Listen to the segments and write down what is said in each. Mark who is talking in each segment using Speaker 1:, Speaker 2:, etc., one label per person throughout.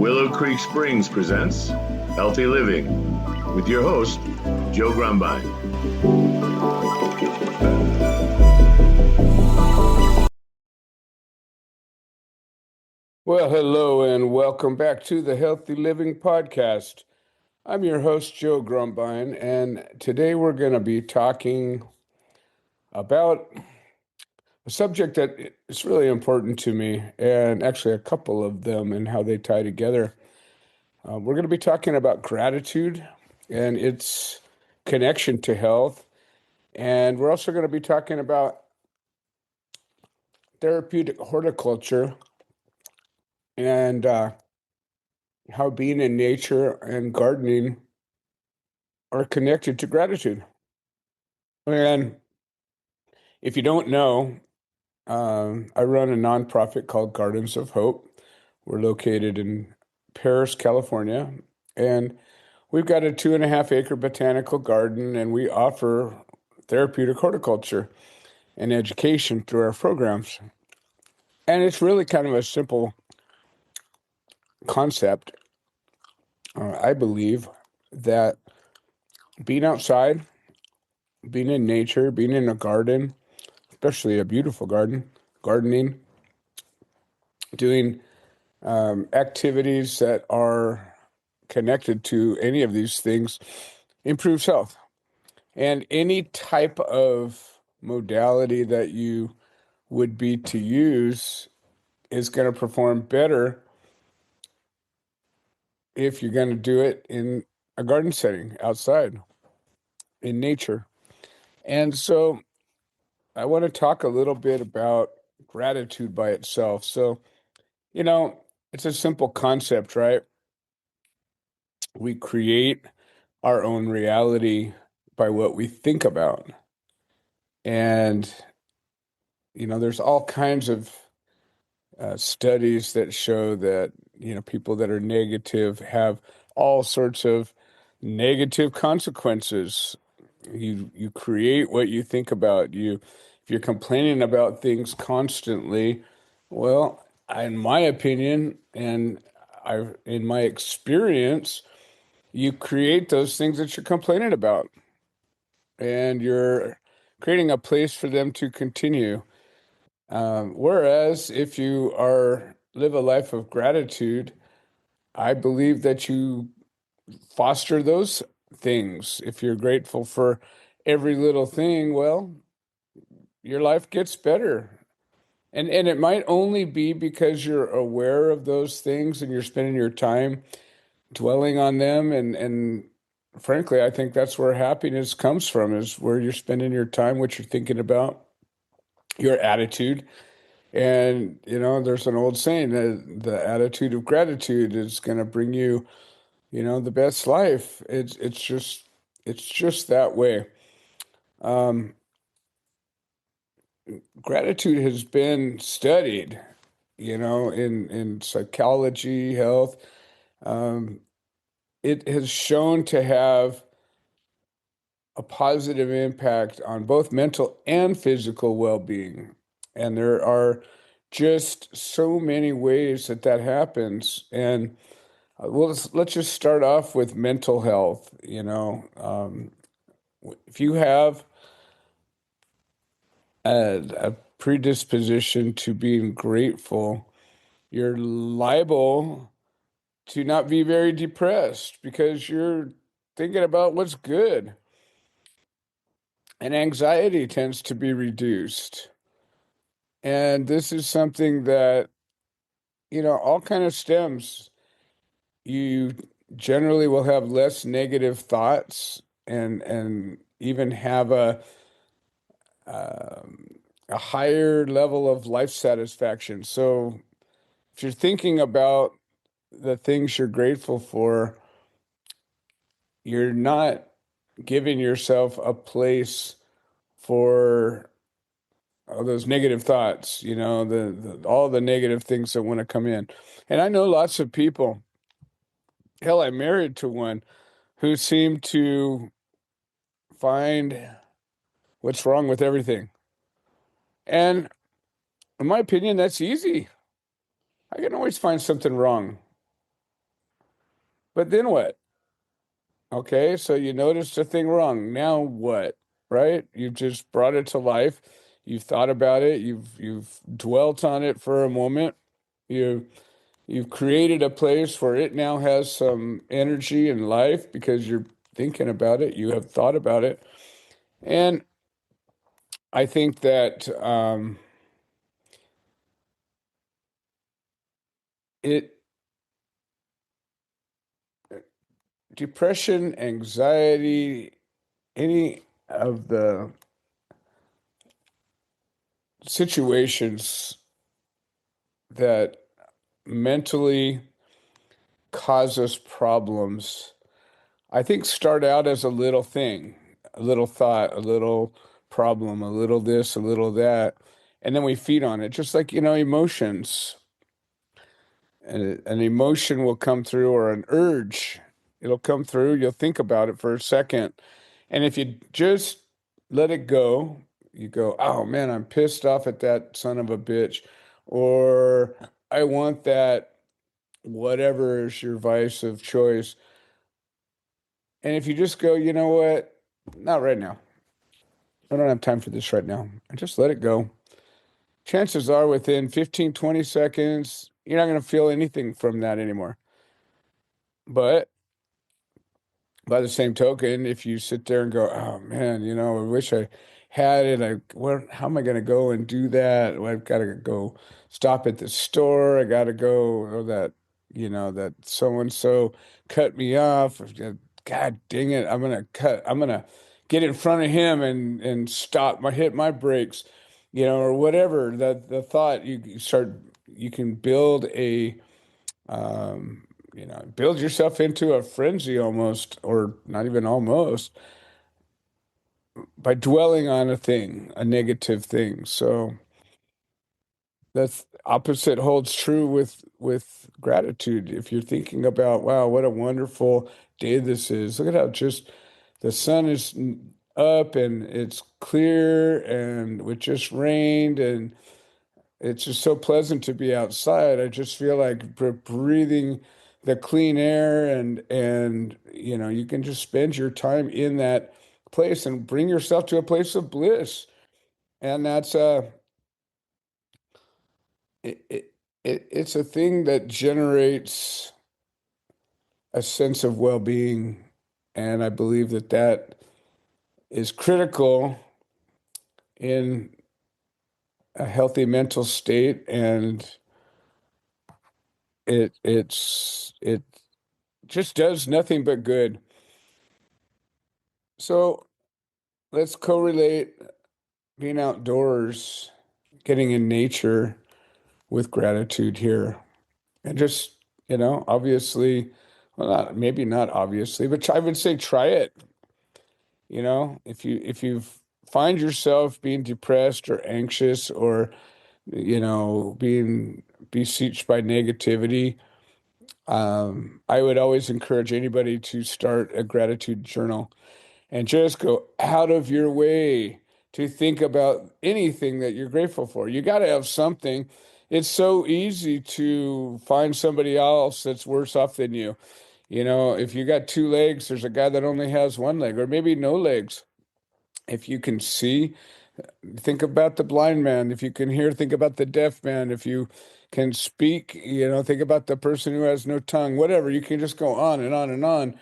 Speaker 1: Willow Creek Springs presents Healthy Living with your host, Joe Grumbine.
Speaker 2: Well, hello and welcome back to the Healthy Living Podcast. I'm your host, Joe Grumbine, and today we're going to be talking about a subject that is really important to me, and actually a couple of them and how they tie together. We're going to be talking about gratitude and its connection to health, and we're also going to be talking about therapeutic horticulture and how being in nature and gardening are connected to gratitude. And if you don't know, I run a nonprofit called Gardens of Hope. We're located in Paris, California, and we've got a 2.5 acre botanical garden, and we offer therapeutic horticulture and education through our programs. And it's really kind of a simple concept. I believe that being outside, being in nature, being in a garden, especially a beautiful garden, gardening, doing activities that are connected to any of these things improves health. And any type of modality that you would be to use is going to perform better if you're going to do it in a garden setting, outside, in nature. And so I want to talk a little bit about gratitude by itself. So, it's a simple concept, right? We create our own reality by what we think about. And, there's all kinds of studies that show that, people that are negative have all sorts of negative consequences. You create what you think about. If you're complaining about things constantly, well, in my opinion, and in my experience, you create those things that you're complaining about, and you're creating a place for them to continue. Whereas if you live a life of gratitude, I believe that you foster those things. If you're grateful for every little thing, well, your life gets better. And it might only be because you're aware of those things and you're spending your time dwelling on them. And frankly, I think that's where happiness comes from, is where you're spending your time, what you're thinking about, your attitude. And, there's an old saying that the attitude of gratitude is going to bring you, the best life. It's just that way. Gratitude has been studied, in psychology, health. Um, it has shown to have a positive impact on both mental and physical well-being. And there are just so many ways that happens. And well, let's just start off with mental health. If you have a predisposition to being grateful, you're liable to not be very depressed because you're thinking about what's good. And anxiety tends to be reduced. And this is something that, all kind of stems. You generally will have less negative thoughts and even have um, a higher level of life satisfaction. So if you're thinking about the things you're grateful for, you're not giving yourself a place for all those negative thoughts, all the negative things that want to come in. And I know lots of people, hell, I'm married to one who seemed to find what's wrong with everything. And in my opinion, that's easy. I can always find something wrong. But then what? Okay, so you noticed a thing wrong. Now what? Right? You've just brought it to life. You've thought about it. You've dwelt on it for a moment. You you've created a place where it now has some energy and life because you're thinking about it. You have thought about it. And I think that it depression, anxiety, any of the situations that mentally cause us problems, I think start out as a little thing, a little thought, a little problem, a little this, a little that, and then we feed on it, just like, emotions. An emotion will come through or an urge. It'll come through. You'll think about it for a second. And if you just let it go, you go, oh man, I'm pissed off at that son of a bitch. Or I want that, whatever is your vice of choice. And if you just go, you know what? Not right now. I don't have time for this right now. And just let it go. Chances are within 15, 20 seconds, you're not going to feel anything from that anymore. But by the same token, if you sit there and go, "Oh man, I wish I had it. How am I going to go and do that? Well, I've got to go stop at the store. I got to go, or that so and so cut me off. God dang it! I'm gonna get in front of him and hit my brakes, or whatever." The thought you can build build yourself into a frenzy almost, or not even almost, by dwelling on a negative thing. So that's opposite holds true with gratitude. If you're thinking about, wow, what a wonderful day this is. Look at how just the sun is up and it's clear and it just rained and it's just so pleasant to be outside. I just feel like breathing the clean air and you can just spend your time in that place and bring yourself to a place of bliss. And that's it, it, it's a thing that generates a sense of well-being. And I believe that that is critical in a healthy mental state, and it just does nothing but good. So let's correlate being outdoors, getting in nature with gratitude here. And just, obviously, well, maybe not obviously, but I would say try it. If you find yourself being depressed or anxious or, being besieged by negativity, I would always encourage anybody to start a gratitude journal and just go out of your way to think about anything that you're grateful for. You got to have something. It's so easy to find somebody else that's worse off than you. If you got two legs, there's a guy that only has one leg, or maybe no legs. If you can see, think about the blind man. If you can hear, think about the deaf man. If you can speak, think about the person who has no tongue. Whatever, you can just go on and on and on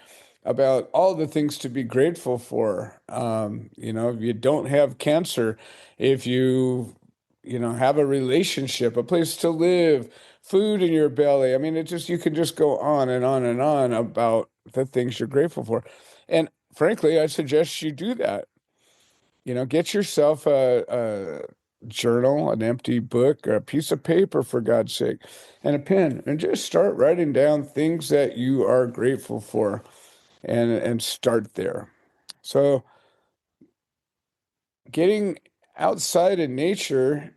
Speaker 2: about all the things to be grateful for. If you don't have cancer, if have a relationship, a place to live, food in your belly. I mean, you can just go on and on and on about the things you're grateful for. And frankly, I suggest you do that. Get yourself a journal, an empty book, or a piece of paper, for God's sake, and a pen, and just start writing down things that you are grateful for, and start there. So getting outside in nature,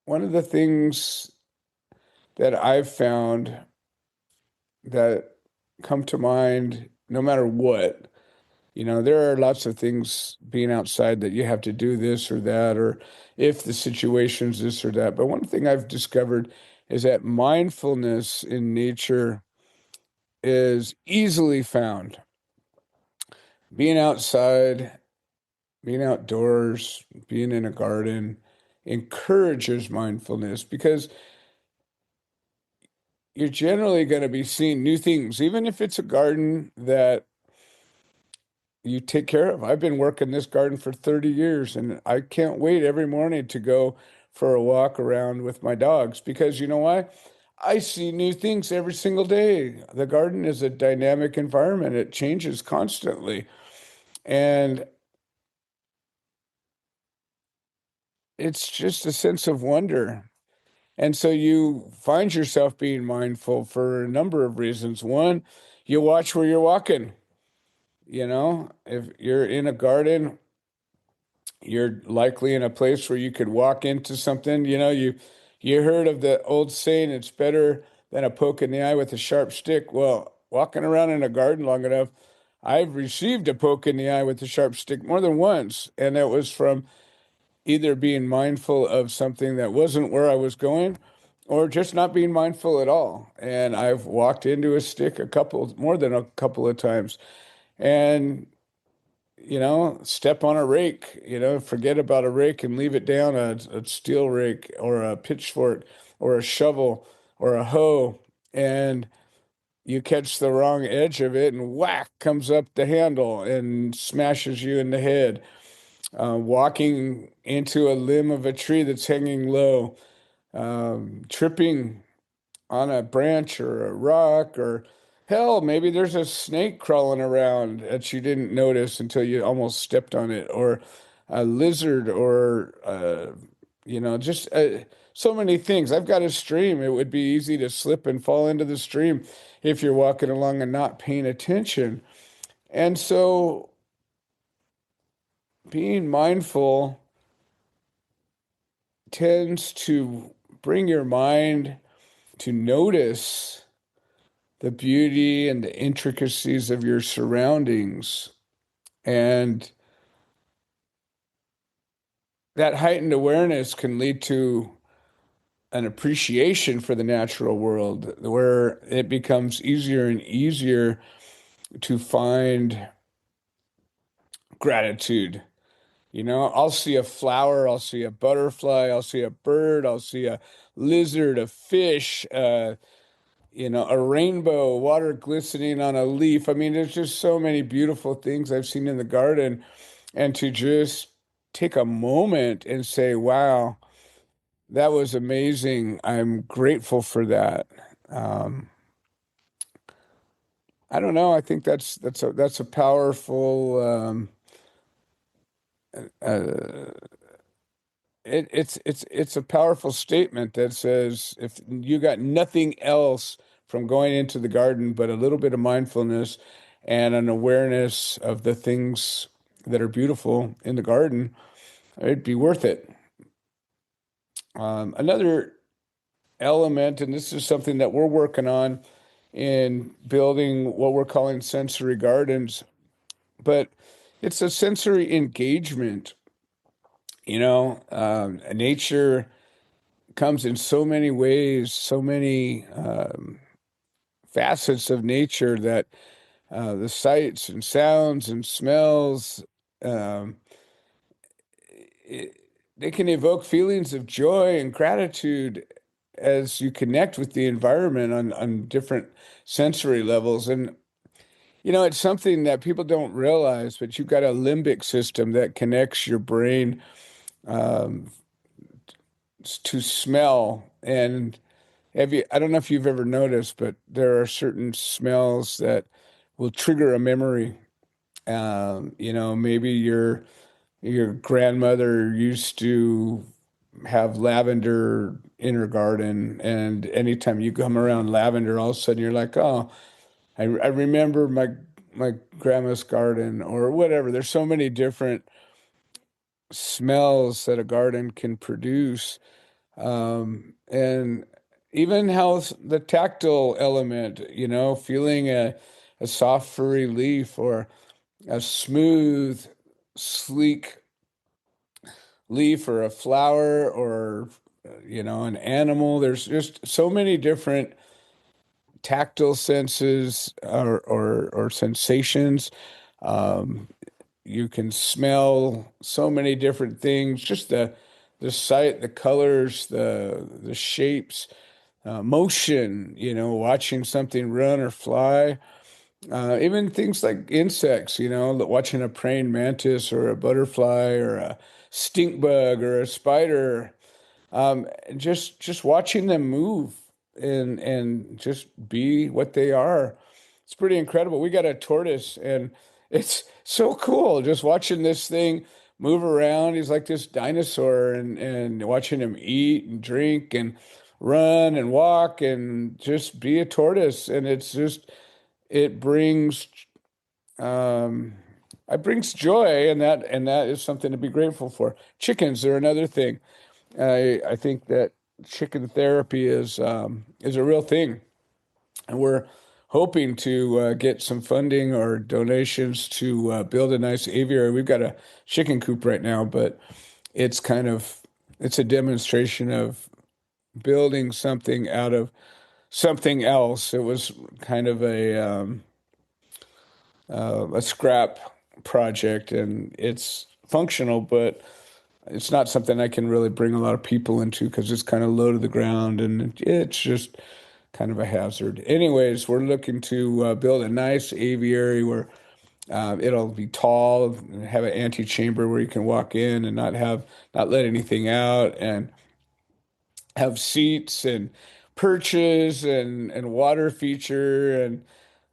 Speaker 2: one of the things that I've found that come to mind, no matter what, there are lots of things being outside that you have to do this or that, or if the situation's this or that. But one thing I've discovered is that mindfulness in nature is easily found. Being outside, being outdoors, being in a garden encourages mindfulness because you're generally going to be seeing new things, even if it's a garden that you take care of. I've been working this garden for 30 years and I can't wait every morning to go for a walk around with my dogs because you know why? I see new things every single day. The garden is a dynamic environment. It changes constantly. And it's just a sense of wonder. And so you find yourself being mindful for a number of reasons. One, you watch where you're walking. You know, if you're in a garden, you're likely in a place where you could walk into something. You heard of the old saying, it's better than a poke in the eye with a sharp stick. Well, walking around in a garden long enough, I've received a poke in the eye with a sharp stick more than once, and that was from either being mindful of something that wasn't where I was going or just not being mindful at all. And I've walked into a stick more than a couple of times. And step on a rake, forget about a rake and leave it down, a steel rake or a pitchfork or a shovel or a hoe, and you catch the wrong edge of it and whack comes up the handle and smashes you in the head. Walking into a limb of a tree that's hanging low, tripping on a branch or a rock, or hell, maybe there's a snake crawling around that you didn't notice until you almost stepped on it, or a lizard, or just so many things. I've got a stream. It would be easy to slip and fall into the stream if you're walking along and not paying attention. And so being mindful tends to bring your mind to notice the beauty and the intricacies of your surroundings. And that heightened awareness can lead to an appreciation for the natural world where it becomes easier and easier to find gratitude. I'll see a flower, I'll see a butterfly, I'll see a bird, I'll see a lizard, a fish, a rainbow, water glistening on a leaf. I mean, there's just so many beautiful things I've seen in the garden. And to just take a moment and say, wow, that was amazing. I'm grateful for that. Um, I don't know. I think that's a powerful uh, it's a powerful statement that says if you got nothing else from going into the garden but a little bit of mindfulness and an awareness of the things that are beautiful in the garden, it'd be worth it. Another element, and this is something that we're working on in building what we're calling sensory gardens, but it's a sensory engagement. Nature comes in so many ways, so many facets of nature that the sights and sounds and smells, um, it, they can evoke feelings of joy and gratitude as you connect with the environment on different sensory levels. And, it's something that people don't realize, but you've got a limbic system that connects your brain um, to smell. And I don't know if you've ever noticed, but there are certain smells that will trigger a memory. Maybe your grandmother used to have lavender in her garden, and anytime you come around lavender, all of a sudden you're like, oh, I remember my grandma's garden or whatever. There's so many different smells that a garden can produce, and even how the tactile element, feeling a soft furry leaf or a smooth, sleek leaf or a flower or an animal. There's just so many different tactile senses or sensations. Um, you can smell so many different things. Just the sight, the colors, the shapes, motion. Watching something run or fly. Even things like insects. Watching a praying mantis or a butterfly or a stink bug or a spider. Just watching them move and just be what they are. It's pretty incredible. We got a tortoise, and it's so cool just watching this thing move around. He's like this dinosaur, and watching him eat and drink and run and walk and just be a tortoise. And it brings um it brings joy, and that is something to be grateful for. Chickens are another thing. I think that chicken therapy is a real thing, and we're hoping to get some funding or donations to build a nice aviary. We've got a chicken coop right now, but it's kind of it's a demonstration of building something out of something else. It was kind of a scrap project, and it's functional, but it's not something I can really bring a lot of people into because it's kind of low to the ground and it's just kind of a hazard. Anyways, we're looking to build a nice aviary where it'll be tall, have an antechamber where you can walk in and not let anything out, and have seats and perches and water feature and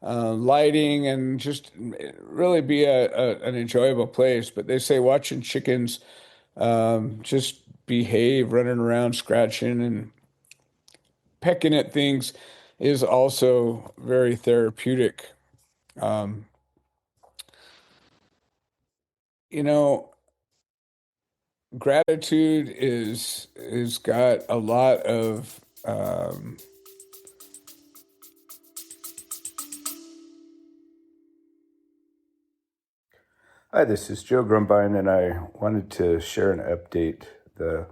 Speaker 2: lighting, and just really be an enjoyable place. But they say watching chickens just behave, running around, scratching and pecking at things is also very therapeutic. Um, you know, Gratitude is got a lot of
Speaker 3: Hi, this is Joe Grumbine, and I wanted to share an update. The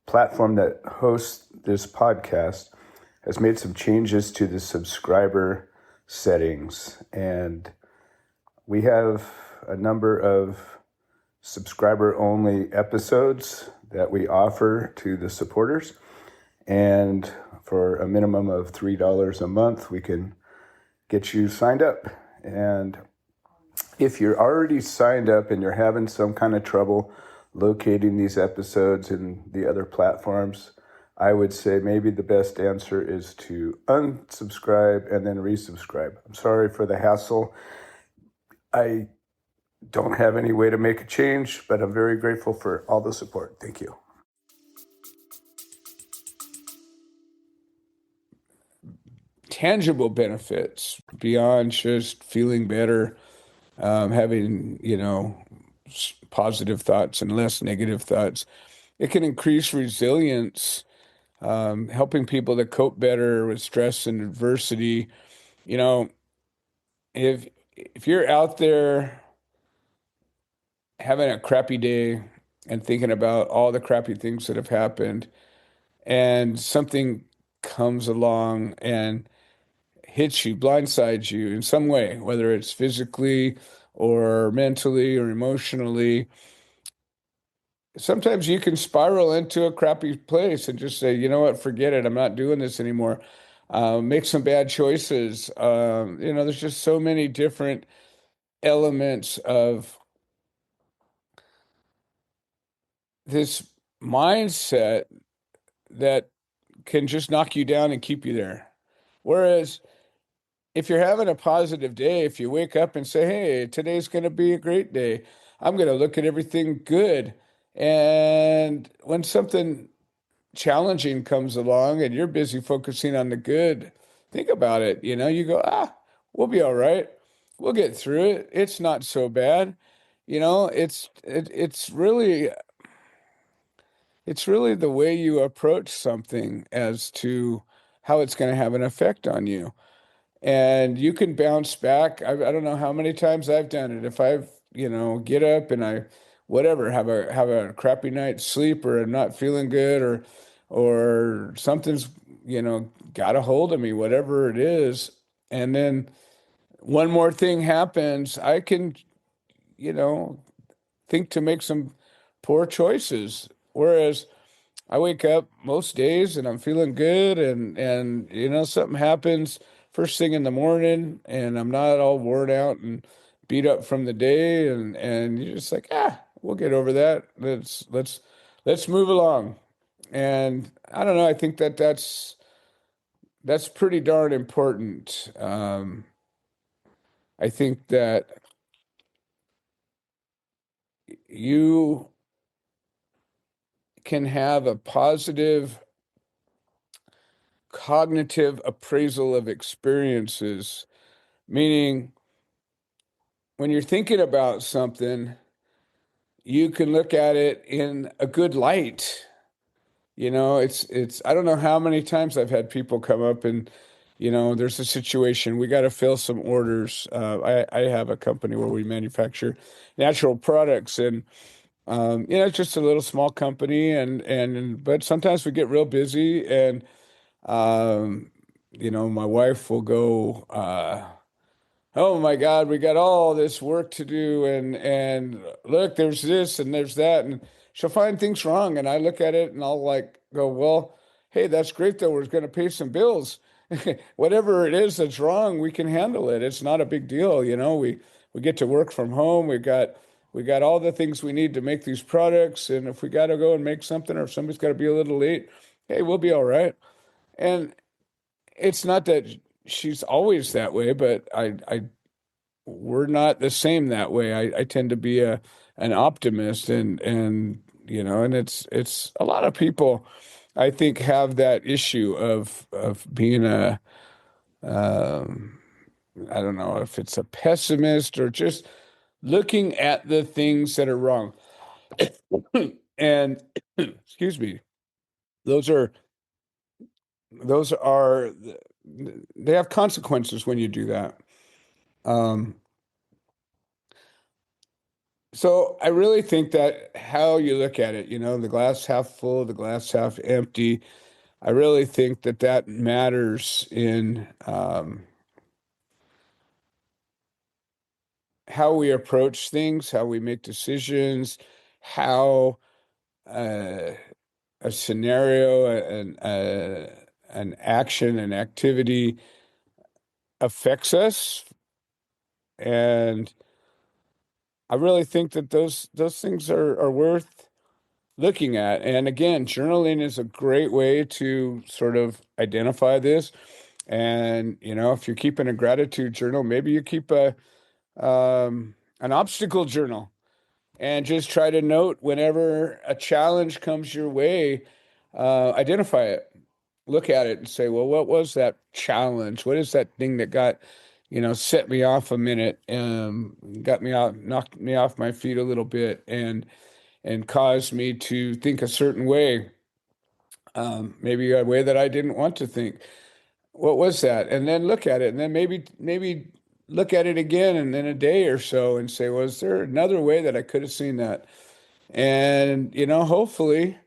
Speaker 3: platform that hosts this podcast has made some changes to the subscriber settings, and we have a number of subscriber-only episodes that we offer to the supporters, and for a minimum of $3 a month, we can get you signed up. And if you're already signed up and you're having some kind of trouble locating these episodes in the other platforms, I would say maybe the best answer is to unsubscribe and then resubscribe. I'm sorry for the hassle. I don't have any way to make a change, but I'm very grateful for all the support. Thank you.
Speaker 2: tangible benefits beyond just feeling better, having, positive thoughts and less negative thoughts. It can increase resilience, helping people to cope better with stress and adversity. You know, if if you're out there having a crappy day and thinking about all the crappy things that have happened, and something comes along and hits you, blindsides you in some way, whether it's physically or mentally or emotionally, sometimes you can spiral into a crappy place and just say, you know what, forget it. I'm not doing this anymore. Make some bad choices. There's just so many different elements of this mindset that can just knock you down and keep you there. Whereas if you're having a positive day, if you wake up and say, hey, today's going to be a great day, I'm going to look at everything good. And when something challenging comes along and you're busy focusing on the good, think about it. You go, we'll be all right. We'll get through it. It's not so bad. It's really the way you approach something as to how it's going to have an effect on you. And you can bounce back. I don't know how many times I've done it. If I've, get up and I, whatever, have a crappy night's sleep, or I'm not feeling good, or something's got a hold of me, whatever it is. And then one more thing happens, I can, you know, think to make some poor choices. Whereas I wake up most days and I'm feeling good, and something happens first thing in the morning and I'm not all worn out and beat up from the day, and you're just like, we'll get over that. Let's move along. And I don't know, I think that's pretty darn important. I think that you can have a positive cognitive appraisal of experiences, meaning when you're thinking about something, you can look at it in a good light. It's I don't know how many times I've had people come up and, there's a situation, we got to fill some orders. I have a company where we manufacture natural products, and it's just a little small company, and but sometimes we get real busy, and my wife will go, oh my God, we got all this work to do, and look, there's this and there's that, and she'll find things wrong, and I look at it and I'll like go, well, hey, that's great though. We're going to pay some bills. Whatever it is that's wrong, we can handle it. It's not a big deal, We get to work from home. We got all the things we need to make these products, and if we got to go and make something, or if somebody's got to be a little late, hey, we'll be all right. And it's not that she's always that way, but we're not the same that way. I tend to be an optimist, and it's a lot of people, I think, have that issue of being um, I don't know if it's a pessimist or just looking at the things that are wrong. And excuse me, those are those are they have consequences when you do that. Um, So I really think that how you look at it, the glass half full, the glass half empty, I really think that matters in how we approach things, how we make decisions, how uh, a scenario, an action, an activity affects us. And I really think that those things are worth looking at. And again, journaling is a great way to sort of identify this. And, if you're keeping a gratitude journal, maybe you keep an obstacle journal, and just try to note whenever a challenge comes your way, identify it, look at it and say, well, what was that challenge? What is that thing that set me off a minute, got me out, knocked me off my feet a little bit, and caused me to think a certain way, maybe a way that I didn't want to think. What was that? And then look at it, and then maybe look at it again, and then a day or so, and say, was there another way that I could have seen that? And hopefully,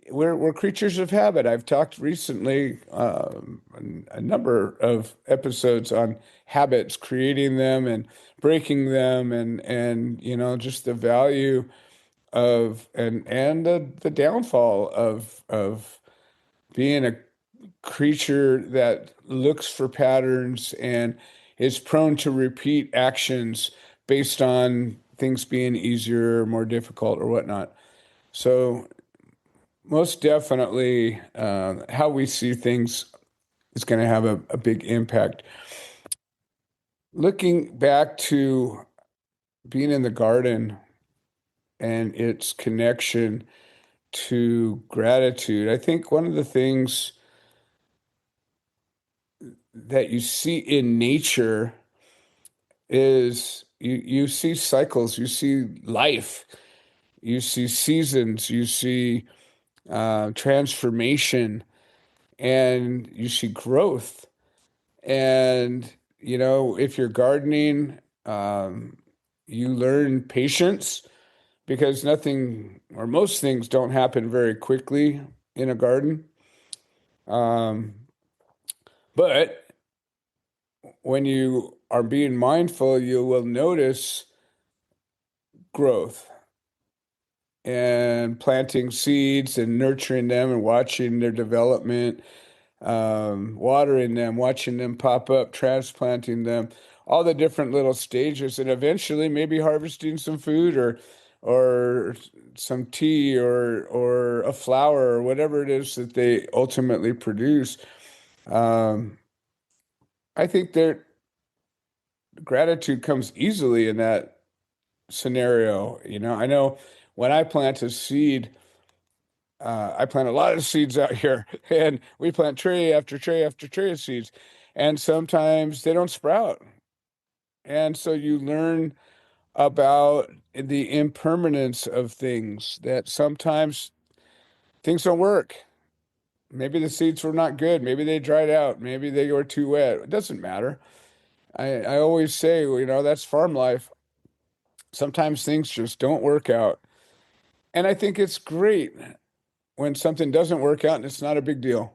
Speaker 2: we're creatures of habit. I've talked recently, a number of episodes on habits, creating them and breaking them, and just the value of and the downfall of being a creature that looks for patterns and is prone to repeat actions based on things being easier or more difficult or whatnot. So most definitely, how we see things is going to have a big impact. Looking back to being in the garden and its connection to gratitude, I think one of the things that you see in nature is you see cycles, you see life, you see seasons, you see transformation, and you see growth. And if you're gardening, you learn patience, because nothing or most things don't happen very quickly in a garden. Um, but when you are being mindful, you will notice growth and planting seeds and nurturing them and watching their development, watering them, watching them pop up, transplanting them, all the different little stages, and eventually maybe harvesting some food or some tea or a flower or whatever it is that they ultimately produce. Um, I think that gratitude comes easily in that scenario. I know when I plant a seed, I plant a lot of seeds out here, and we plant tray after tray after tray of seeds, and sometimes they don't sprout. And so you learn about the impermanence of things, that sometimes things don't work. Maybe the seeds were not good. Maybe they dried out. Maybe they were too wet. It doesn't matter. I always say, that's farm life. Sometimes things just don't work out. And I think it's great when something doesn't work out and it's not a big deal.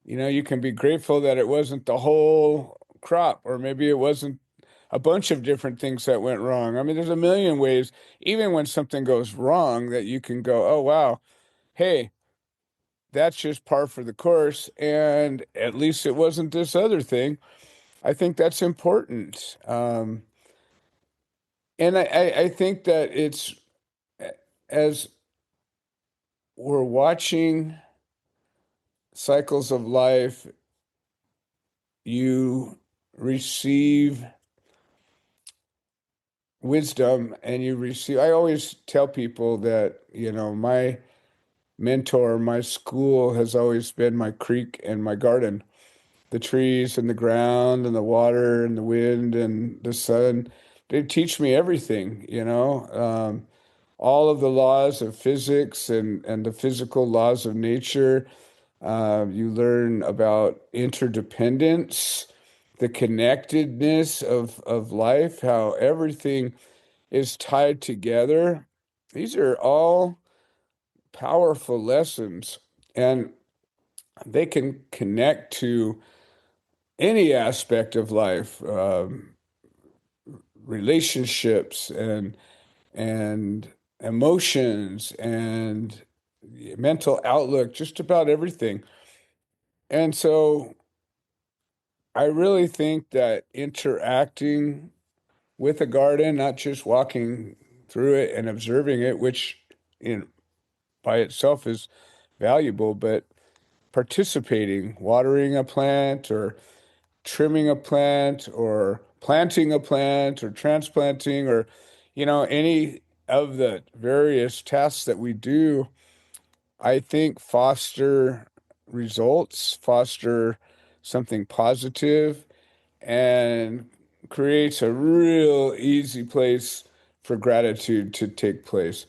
Speaker 2: You can be grateful that it wasn't the whole crop, or maybe it wasn't a bunch of different things that went wrong. I mean, there's a million ways, even when something goes wrong, that you can go, oh, wow, hey, that's just par for the course. And at least it wasn't this other thing. I think that's important. And I think that it's as we're watching cycles of life, you receive wisdom and I always tell people that, my mentor, my school has always been my creek and my garden, the trees and the ground and the water and the wind and the sun. They teach me everything, all of the laws of physics and the physical laws of nature. You learn about interdependence, the connectedness of life, how everything is tied together. These are all powerful lessons, and they can connect to any aspect of life, relationships and emotions and mental outlook, just about everything. And so I really think that interacting with a garden, not just walking through it and observing it, which by itself is valuable, but participating, watering a plant or trimming a plant or planting a plant or transplanting or, any of the various tasks that we do, I think foster results, foster something positive, and creates a real easy place for gratitude to take place.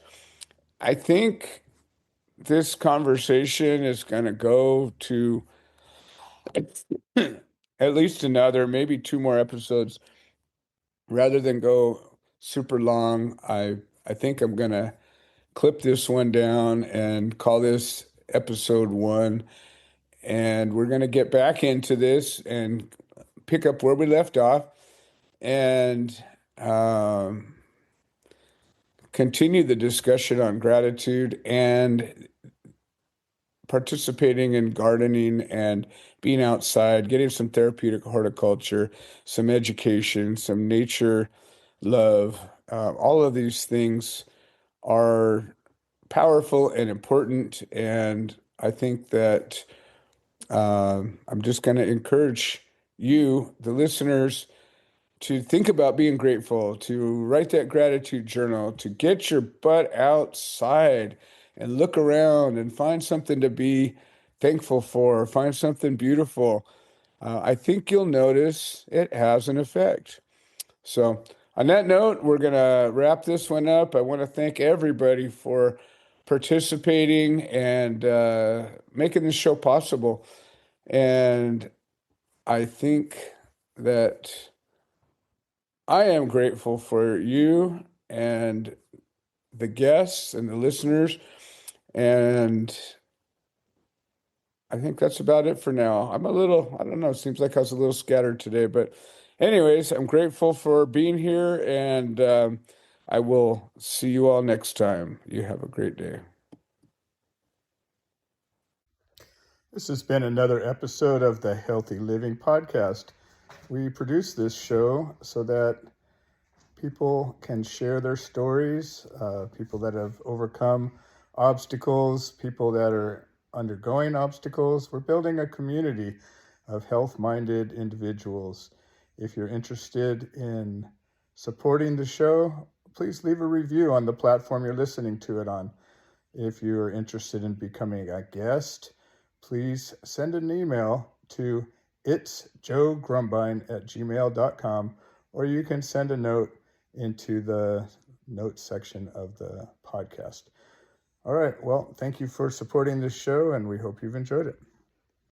Speaker 2: I think this conversation is going to go to at least another, maybe two more episodes. Rather than go super long, I think I'm going to clip this one down and call this episode one. And we're going to get back into this and pick up where we left off and continue the discussion on gratitude and participating in gardening and being outside, getting some therapeutic horticulture, some education, some nature love. All of these things are powerful and important. And I think that I'm just going to encourage you, the listeners, to think about being grateful, to write that gratitude journal, to get your butt outside and look around and find something to be thankful for, find something beautiful. I think you'll notice it has an effect. So, on that note, we're going to wrap this one up. I want to thank everybody for participating and making this show possible. And I think that I am grateful for you and the guests and the listeners. And I think that's about it for now. I don't know, it seems like I was a little scattered today, but anyways, I'm grateful for being here, and I will see you all next time. You have a great day. This has been another episode of the Healthy Living Podcast. We produce this show so that people can share their stories, people that have overcome obstacles, people that are undergoing obstacles. We're building a community of health-minded individuals. If you're interested in supporting the show, please leave a review on the platform you're listening to it on. If you're interested in becoming a guest, please send an email to itsjoegrumbine@gmail.com, or you can send a note into the notes section of the podcast. All right. Well, thank you for supporting this show, and we hope you've enjoyed it.